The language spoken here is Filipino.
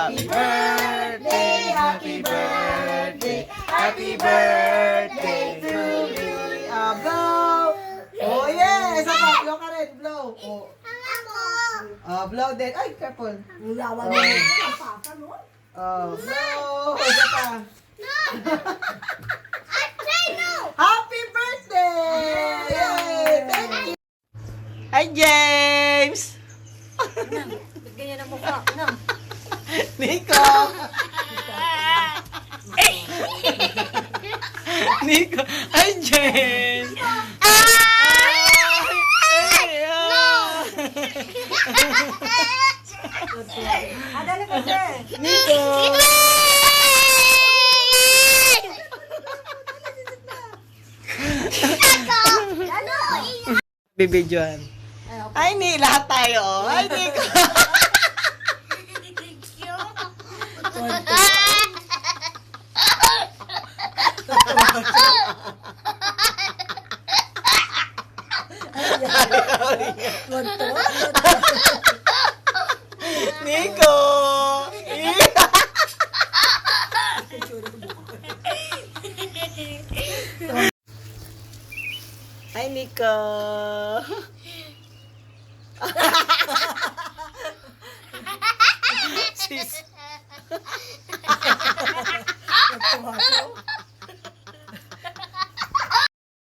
Happy birthday, happy birthday, happy birthday to you. Blow. Oh, yeah. Isa pa. Blow ka rin. Blow. Oh. Blow din. Ay, careful. Lawan mo. Blow. Isa pa. Happy birthday! Yay! Thank you. Hi, James! Ganyan ang mukha. Nang. Nico! Nico! Hi, James! Dali kasi. Nico! Bibidyohan. Ay, ni, lahat tayo. Oh. Ay, Nico! Nico! Hi, Nico!